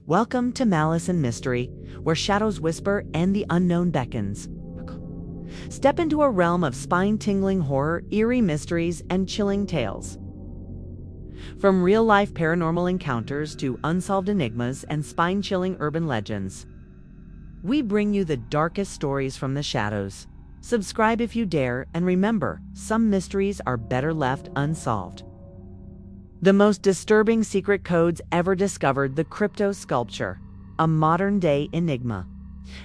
Welcome to Malice and Mystery, where shadows whisper and the unknown beckons. Step into a realm of spine-tingling horror, eerie mysteries, and chilling tales. From real-life paranormal encounters to unsolved enigmas and spine-chilling urban legends, we bring you the darkest stories from the shadows. Subscribe if you dare, and remember, some mysteries are better left unsolved. The most disturbing secret codes ever discovered: the Kryptos sculpture, a modern-day enigma.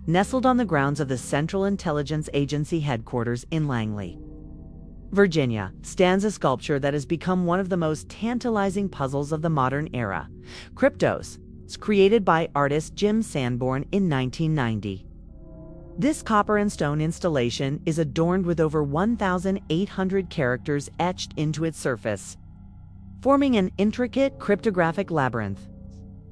Nestled on the grounds of the Central Intelligence Agency headquarters in Langley, Virginia, stands a sculpture that has become one of the most tantalizing puzzles of the modern era. Kryptos, created by artist Jim Sanborn in 1990. This copper and stone installation is adorned with over 1,800 characters etched into its surface, forming an intricate cryptographic labyrinth.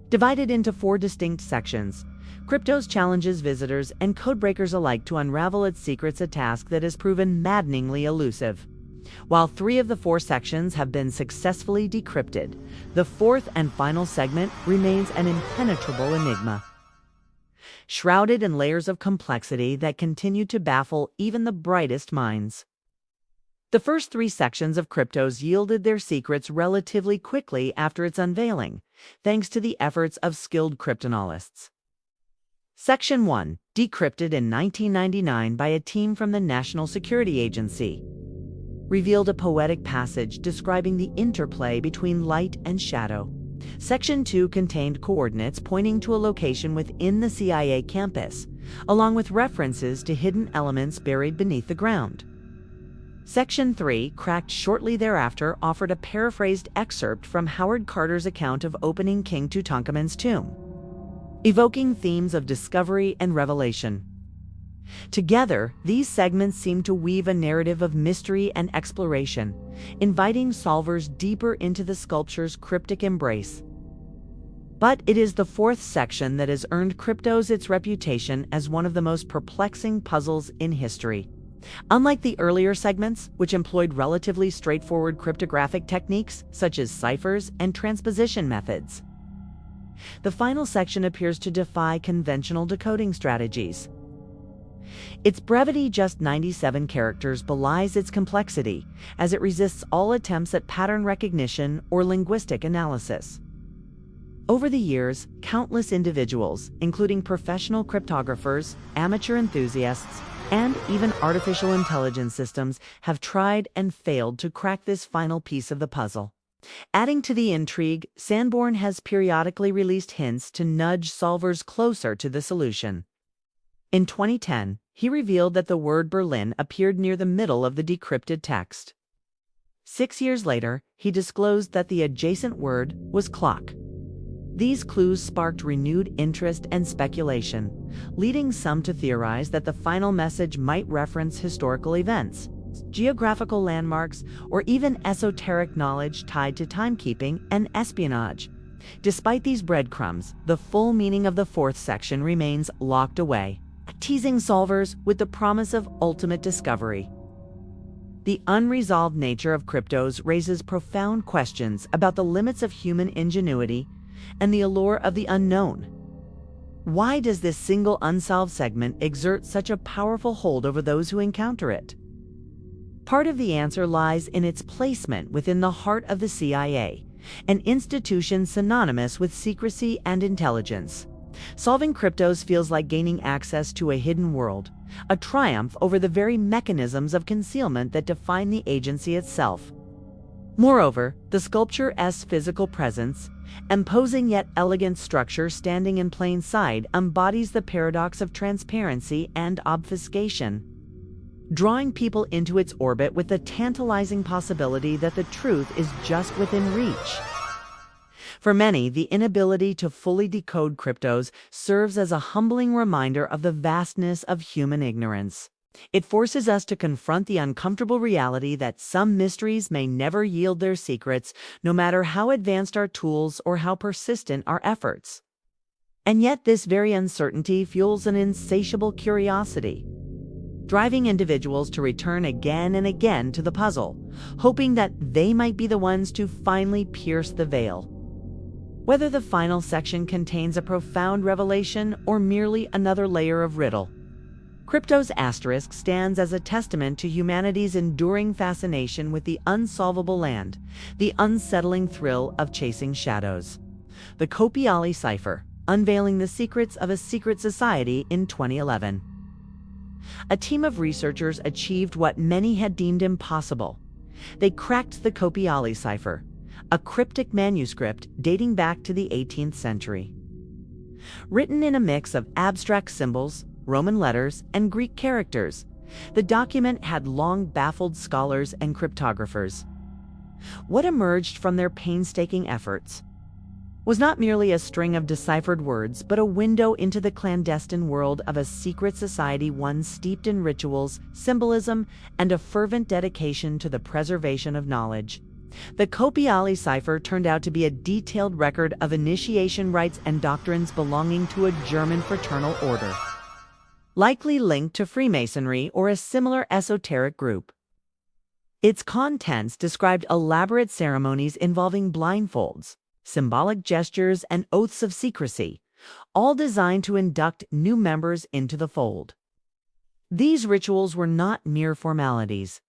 Divided into 4 distinct sections, Kryptos challenges visitors and codebreakers alike to unravel its secrets, a task that has proven maddeningly elusive. While 3 of the 4 sections have been successfully decrypted, the 4th and final segment remains an impenetrable enigma, shrouded in layers of complexity that continue to baffle even the brightest minds. The first 3 sections of Kryptos yielded their secrets relatively quickly after its unveiling, thanks to the efforts of skilled cryptanalysts. Section 1, decrypted in 1999 by a team from the National Security Agency, revealed a poetic passage describing the interplay between light and shadow. Section 2 contained coordinates pointing to a location within the CIA campus, along with references to hidden elements buried beneath the ground. Section 3, cracked shortly thereafter, offered a paraphrased excerpt from Howard Carter's account of opening King Tutankhamun's tomb, evoking themes of discovery and revelation. Together, these segments seem to weave a narrative of mystery and exploration, inviting solvers deeper into the sculpture's cryptic embrace. But it is the 4th section that has earned Kryptos its reputation as one of the most perplexing puzzles in history. Unlike the earlier segments, which employed relatively straightforward cryptographic techniques such as ciphers and transposition methods, the final section appears to defy conventional decoding strategies. Its brevity, just 97 characters, belies its complexity, as it resists all attempts at pattern recognition or linguistic analysis. Over the years, countless individuals, including professional cryptographers, amateur enthusiasts, and even artificial intelligence systems, have tried and failed to crack this final piece of the puzzle. Adding to the intrigue, Sanborn has periodically released hints to nudge solvers closer to the solution. In 2010, he revealed that the word Berlin appeared near the middle of the decrypted text. 6 years later, he disclosed that the adjacent word was clock. These clues sparked renewed interest and speculation, leading some to theorize that the final message might reference historical events, geographical landmarks, or even esoteric knowledge tied to timekeeping and espionage. Despite these breadcrumbs, the full meaning of the 4th section remains locked away, teasing solvers with the promise of ultimate discovery. The unresolved nature of Kryptos raises profound questions about the limits of human ingenuity and the allure of the unknown. Why does this single unsolved segment exert such a powerful hold over those who encounter it? Part of the answer lies in its placement within the heart of the CIA, an institution synonymous with secrecy and intelligence. Solving Kryptos feels like gaining access to a hidden world, a triumph over the very mechanisms of concealment that define the agency itself. Moreover, the sculpture's physical presence, imposing yet elegant structure standing in plain sight, embodies the paradox of transparency and obfuscation, drawing people into its orbit with the tantalizing possibility that the truth is just within reach. For many, the inability to fully decode Kryptos serves as a humbling reminder of the vastness of human ignorance. It forces us to confront the uncomfortable reality that some mysteries may never yield their secrets, no matter how advanced our tools or how persistent our efforts. And yet this very uncertainty fuels an insatiable curiosity, driving individuals to return again and again to the puzzle, hoping that they might be the ones to finally pierce the veil. whether the final section contains a profound revelation or merely another layer of riddle. Kryptos asterisk stands as a testament to humanity's enduring fascination with the unsolvable land, the unsettling thrill of chasing shadows. The Copiale Cipher, unveiling the secrets of a secret society in 2011. A team of researchers achieved what many had deemed impossible. They cracked the Copiale Cipher, a cryptic manuscript dating back to the 18th century. Written in a mix of abstract symbols, Roman letters, and Greek characters, the document had long baffled scholars and cryptographers. What emerged from their painstaking efforts was not merely a string of deciphered words, but a window into the clandestine world of a secret society, one steeped in rituals, symbolism, and a fervent dedication to the preservation of knowledge. The Copiale Cipher turned out to be a detailed record of initiation rites and doctrines belonging to a German fraternal order, likely linked to Freemasonry or a similar esoteric group. Its contents described elaborate ceremonies involving blindfolds, symbolic gestures, and oaths of secrecy, all designed to induct new members into the fold. These rituals were not mere formalities.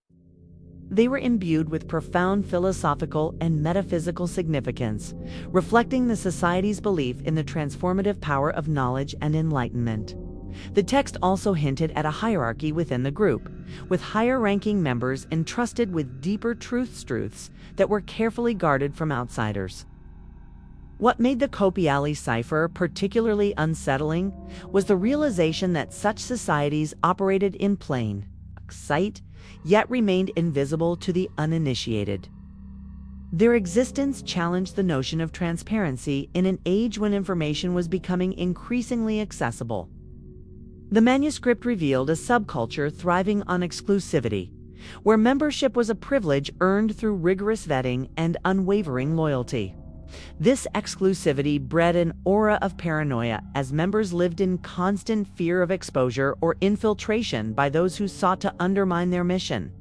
They were imbued with profound philosophical and metaphysical significance, reflecting the society's belief in the transformative power of knowledge and enlightenment. The text also hinted at a hierarchy within the group, with higher-ranking members entrusted with deeper truths that were carefully guarded from outsiders. What made the Copiale Cipher particularly unsettling was the realization that such societies operated in plain sight, yet remained invisible to the uninitiated. Their existence challenged the notion of transparency in an age when information was becoming increasingly accessible. The manuscript revealed a subculture thriving on exclusivity, where membership was a privilege earned through rigorous vetting and unwavering loyalty. This exclusivity bred an aura of paranoia as members lived in constant fear of exposure or infiltration by those who sought to undermine their mission.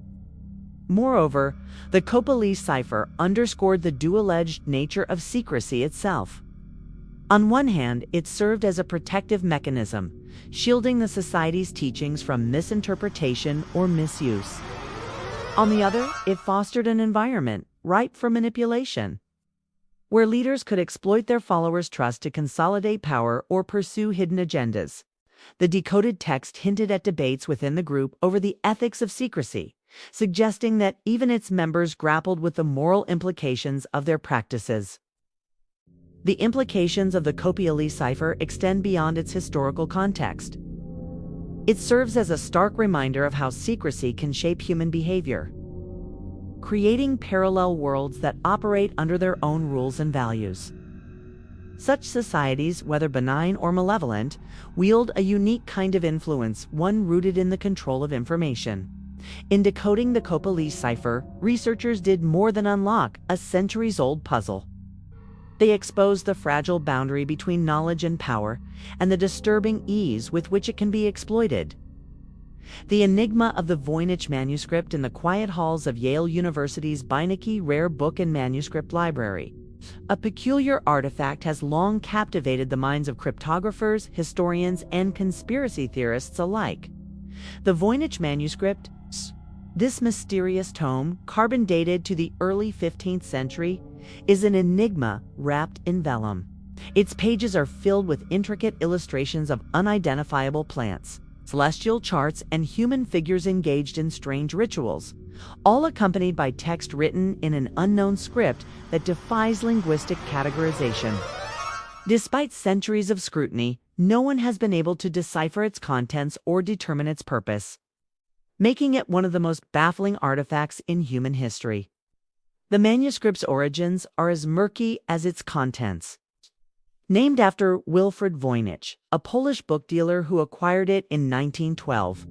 Moreover, the Copiale Cipher underscored the dual-edged nature of secrecy itself. On one hand, it served as a protective mechanism, shielding the society's teachings from misinterpretation or misuse. On the other, it fostered an environment ripe for manipulation, where leaders could exploit their followers' trust to consolidate power or pursue hidden agendas. The decoded text hinted at debates within the group over the ethics of secrecy, suggesting that even its members grappled with the moral implications of their practices. The implications of the Copiale Cipher extend beyond its historical context. It serves as a stark reminder of how secrecy can shape human behavior, creating parallel worlds that operate under their own rules and values. Such societies, whether benign or malevolent, wield a unique kind of influence, one rooted in the control of information. In decoding the Copiale Cipher, researchers did more than unlock a centuries-old puzzle. They exposed the fragile boundary between knowledge and power, and the disturbing ease with which it can be exploited. The enigma of the Voynich Manuscript in the quiet halls of Yale University's Beinecke Rare Book and Manuscript Library, a peculiar artifact, has long captivated the minds of cryptographers, historians, and conspiracy theorists alike. The Voynich Manuscript, this mysterious tome, carbon dated to the early 15th century, is an enigma wrapped in vellum. Its pages are filled with intricate illustrations of unidentifiable plants, celestial charts, and human figures engaged in strange rituals, all accompanied by text written in an unknown script that defies linguistic categorization. Despite centuries of scrutiny, no one has been able to decipher its contents or determine its purpose, making it one of the most baffling artifacts in human history. The manuscript's origins are as murky as its contents. Named after Wilfrid Voynich, a Polish book dealer who acquired it in 1912,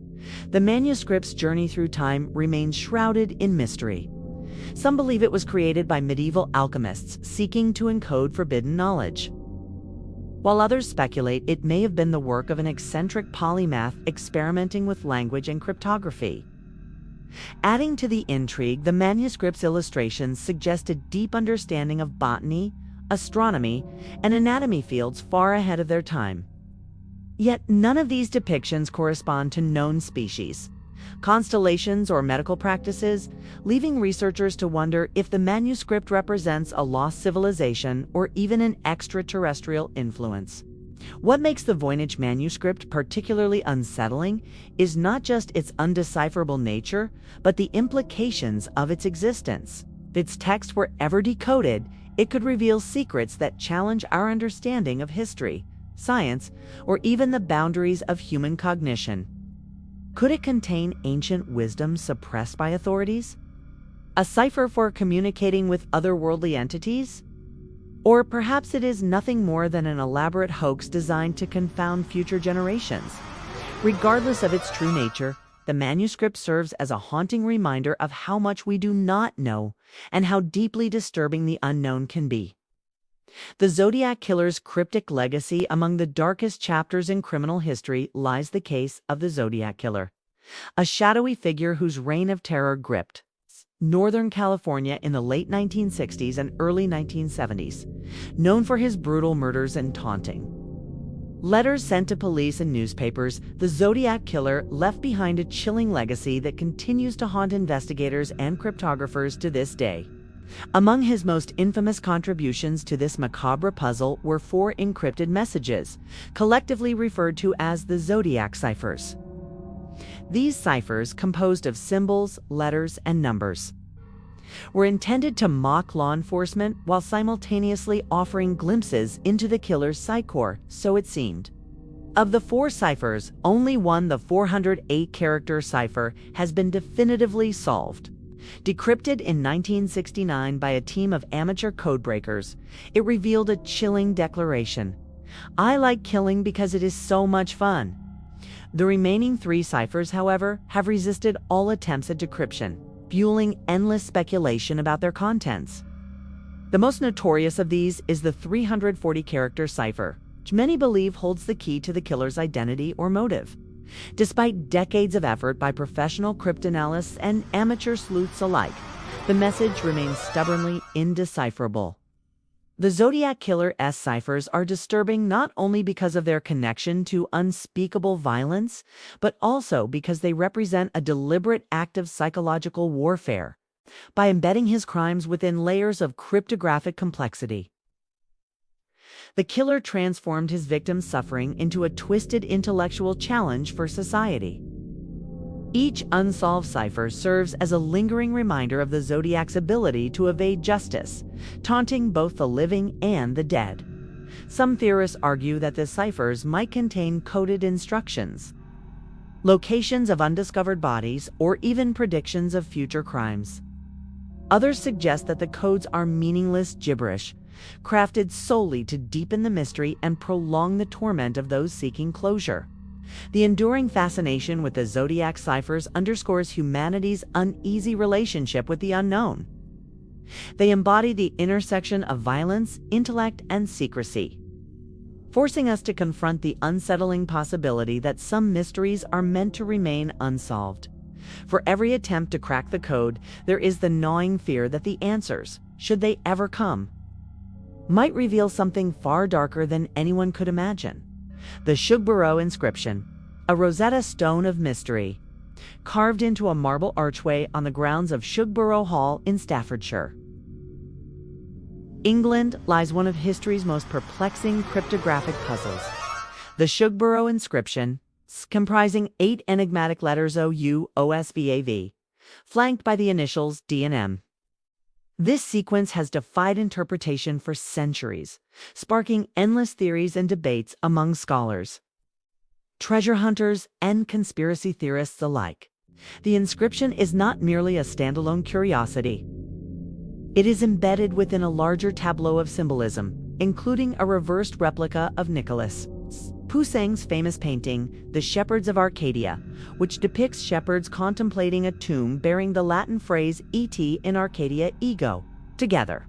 the manuscript's journey through time remains shrouded in mystery. Some believe it was created by medieval alchemists seeking to encode forbidden knowledge, while others speculate it may have been the work of an eccentric polymath experimenting with language and cryptography. Adding to the intrigue, the manuscript's illustrations suggest a deep understanding of botany, astronomy, and anatomy fields far ahead of their time. Yet none of these depictions correspond to known species, constellations, or medical practices, leaving researchers to wonder if the manuscript represents a lost civilization or even an extraterrestrial influence. What makes the Voynich Manuscript particularly unsettling is not just its undecipherable nature, but the implications of its existence. If its text were ever decoded, it could reveal secrets that challenge our understanding of history, science, or even the boundaries of human cognition. Could it contain ancient wisdom suppressed by authorities? A cipher for communicating with otherworldly entities? Or perhaps it is nothing more than an elaborate hoax designed to confound future generations. Regardless of its true nature, the manuscript serves as a haunting reminder of how much we do not know and how deeply disturbing the unknown can be. The Zodiac Killer's cryptic legacy among the darkest chapters in criminal history lies the case of the Zodiac Killer, a shadowy figure whose reign of terror gripped Northern California in the late 1960s and early 1970s, known for his brutal murders and taunting. Letters sent to police and newspapers, the Zodiac Killer left behind a chilling legacy that continues to haunt investigators and cryptographers to this day. Among his most infamous contributions to this macabre puzzle were 4 encrypted messages, collectively referred to as the Zodiac ciphers. These ciphers, composed of symbols, letters, and numbers, were intended to mock law enforcement while simultaneously offering glimpses into the killer's psyche, so it seemed. Of the 4 ciphers, only one, the 408-character cipher, has been definitively solved. Decrypted in 1969 by a team of amateur codebreakers, it revealed a chilling declaration: "I like killing because it is so much fun." The remaining 3 ciphers, however, have resisted all attempts at decryption, fueling endless speculation about their contents. The most notorious of these is the 340-character cipher, which many believe holds the key to the killer's identity or motive. Despite decades of effort by professional cryptanalysts and amateur sleuths alike, the message remains stubbornly indecipherable. The Zodiac Killer's ciphers are disturbing not only because of their connection to unspeakable violence, but also because they represent a deliberate act of psychological warfare, by embedding his crimes within layers of cryptographic complexity. The killer transformed his victim's suffering into a twisted intellectual challenge for society. Each unsolved cipher serves as a lingering reminder of the Zodiac's ability to evade justice, taunting both the living and the dead. Some theorists argue that the ciphers might contain coded instructions, locations of undiscovered bodies, or even predictions of future crimes. Others suggest that the codes are meaningless gibberish, crafted solely to deepen the mystery and prolong the torment of those seeking closure. The enduring fascination with the Zodiac ciphers underscores humanity's uneasy relationship with the unknown. They embody the intersection of violence, intellect, and secrecy, forcing us to confront the unsettling possibility that some mysteries are meant to remain unsolved. For every attempt to crack the code, there is the gnawing fear that the answers, should they ever come, might reveal something far darker than anyone could imagine. The Shugborough Inscription, a Rosetta Stone of mystery, carved into a marble archway on the grounds of Shugborough Hall in Staffordshire, England, lies one of history's most perplexing cryptographic puzzles. The Shugborough Inscription, comprising 8 enigmatic letters OUOSVAV, flanked by the initials D and M. This sequence has defied interpretation for centuries, sparking endless theories and debates among scholars, treasure hunters, and conspiracy theorists alike. The inscription is not merely a standalone curiosity. It is embedded within a larger tableau of symbolism, including a reversed replica of Nicholas Poussin's famous painting, The Shepherds of Arcadia, which depicts shepherds contemplating a tomb bearing the Latin phrase "et in Arcadia ego," together.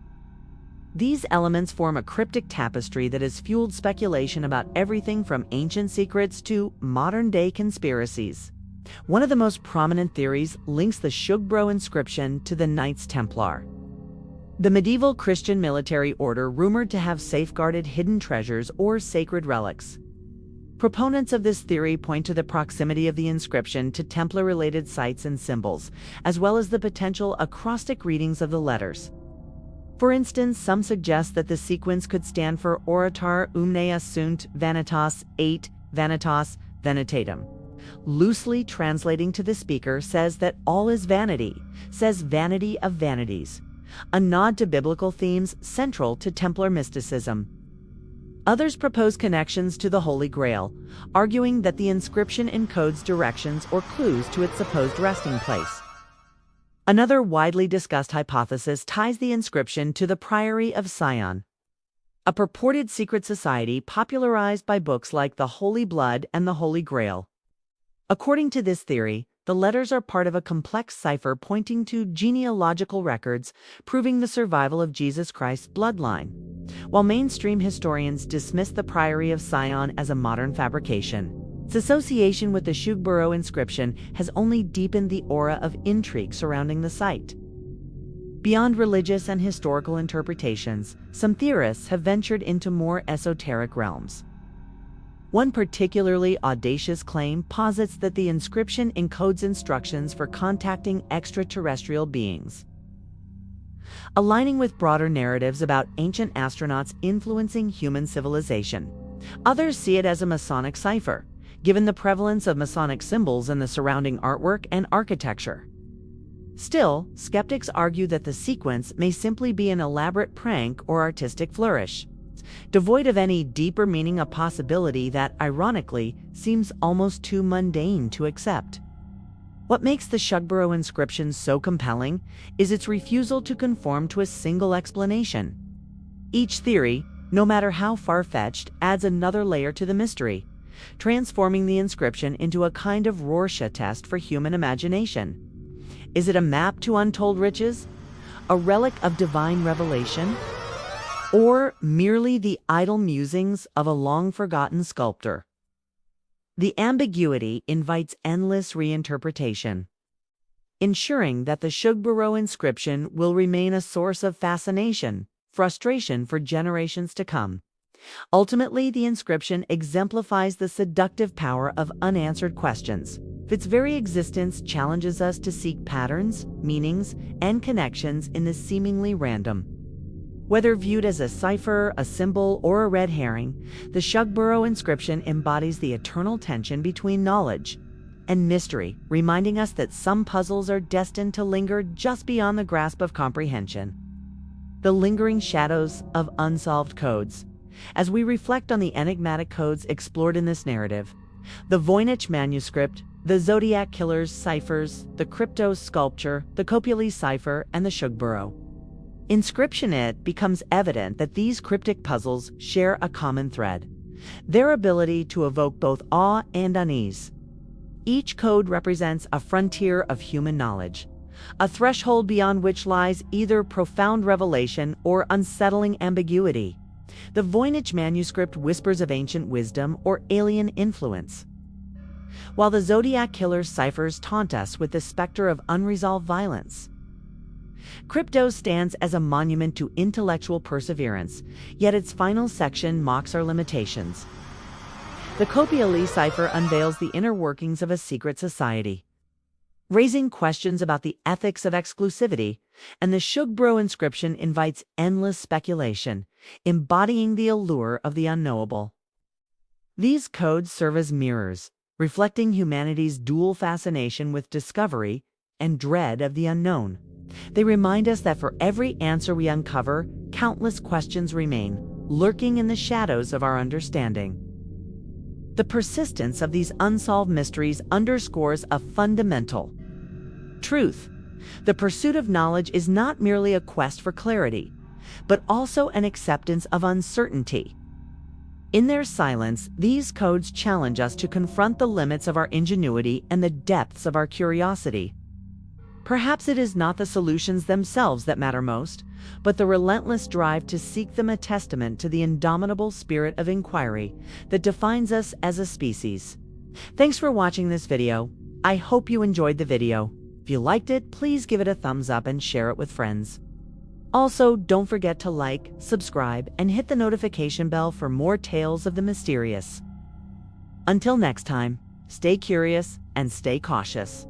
These elements form a cryptic tapestry that has fueled speculation about everything from ancient secrets to modern-day conspiracies. One of the most prominent theories links the Shugborough inscription to the Knights Templar. The medieval Christian military order rumored to have safeguarded hidden treasures or sacred relics. Proponents of this theory point to the proximity of the inscription to Templar-related sites and symbols, as well as the potential acrostic readings of the letters. For instance, some suggest that the sequence could stand for Oratar Omnia Sunt Vanitas 8 Vanitas Vanitatum. Loosely translating to the speaker says that all is vanity, says vanity of vanities, a nod to biblical themes central to Templar mysticism. Others propose connections to the Holy Grail, arguing that the inscription encodes directions or clues to its supposed resting place. Another widely discussed hypothesis ties the inscription to the Priory of Sion, a purported secret society popularized by books like The Holy Blood and the Holy Grail. According to this theory, the letters are part of a complex cipher pointing to genealogical records proving the survival of Jesus Christ's bloodline. While mainstream historians dismiss the Priory of Sion as a modern fabrication, its association with the Shugborough Inscription has only deepened the aura of intrigue surrounding the site. Beyond religious and historical interpretations, some theorists have ventured into more esoteric realms. One particularly audacious claim posits that the inscription encodes instructions for contacting extraterrestrial beings, aligning with broader narratives about ancient astronauts influencing human civilization. Others see it as a Masonic cipher, given the prevalence of Masonic symbols in the surrounding artwork and architecture. Still, skeptics argue that the sequence may simply be an elaborate prank or artistic flourish, devoid of any deeper meaning, a possibility that, ironically, seems almost too mundane to accept. What makes the Shugborough inscription so compelling is its refusal to conform to a single explanation. Each theory, no matter how far-fetched, adds another layer to the mystery, transforming the inscription into a kind of Rorschach test for human imagination. Is it a map to untold riches, a relic of divine revelation, or merely the idle musings of a long-forgotten sculptor? The ambiguity invites endless reinterpretation, ensuring that the Shugborough inscription will remain a source of fascination, frustration for generations to come. Ultimately, the inscription exemplifies the seductive power of unanswered questions. Its very existence challenges us to seek patterns, meanings, and connections in the seemingly random. Whether viewed as a cipher, a symbol, or a red herring, the Shugborough inscription embodies the eternal tension between knowledge and mystery, reminding us that some puzzles are destined to linger just beyond the grasp of comprehension. The lingering shadows of unsolved codes. As we reflect on the enigmatic codes explored in this narrative, the Voynich Manuscript, the Zodiac Killer's ciphers, the Kryptos sculpture, the Copiale Cipher, and the Shugborough Inscription, it becomes evident that these cryptic puzzles share a common thread: their ability to evoke both awe and unease. Each code represents a frontier of human knowledge, a threshold beyond which lies either profound revelation or unsettling ambiguity. The Voynich Manuscript whispers of ancient wisdom or alien influence, while the Zodiac Killer's ciphers taunt us with the specter of unresolved violence. Kryptos stands as a monument to intellectual perseverance, yet its final section mocks our limitations. The Copiale Cipher unveils the inner workings of a secret society, raising questions about the ethics of exclusivity, and the Shugborough Inscription invites endless speculation, embodying the allure of the unknowable. These codes serve as mirrors, reflecting humanity's dual fascination with discovery and dread of the unknown. They remind us that for every answer we uncover, countless questions remain, lurking in the shadows of our understanding. The persistence of these unsolved mysteries underscores a fundamental truth. The pursuit of knowledge is not merely a quest for clarity, but also an acceptance of uncertainty. In their silence, these codes challenge us to confront the limits of our ingenuity and the depths of our curiosity. Perhaps it is not the solutions themselves that matter most, but the relentless drive to seek them, a testament to the indomitable spirit of inquiry that defines us as a species. Thanks for watching this video. I hope you enjoyed the video. If you liked it, please give it a thumbs up and share it with friends. Also, don't forget to like, subscribe, and hit the notification bell for more tales of the mysterious. Until next time, stay curious and stay cautious.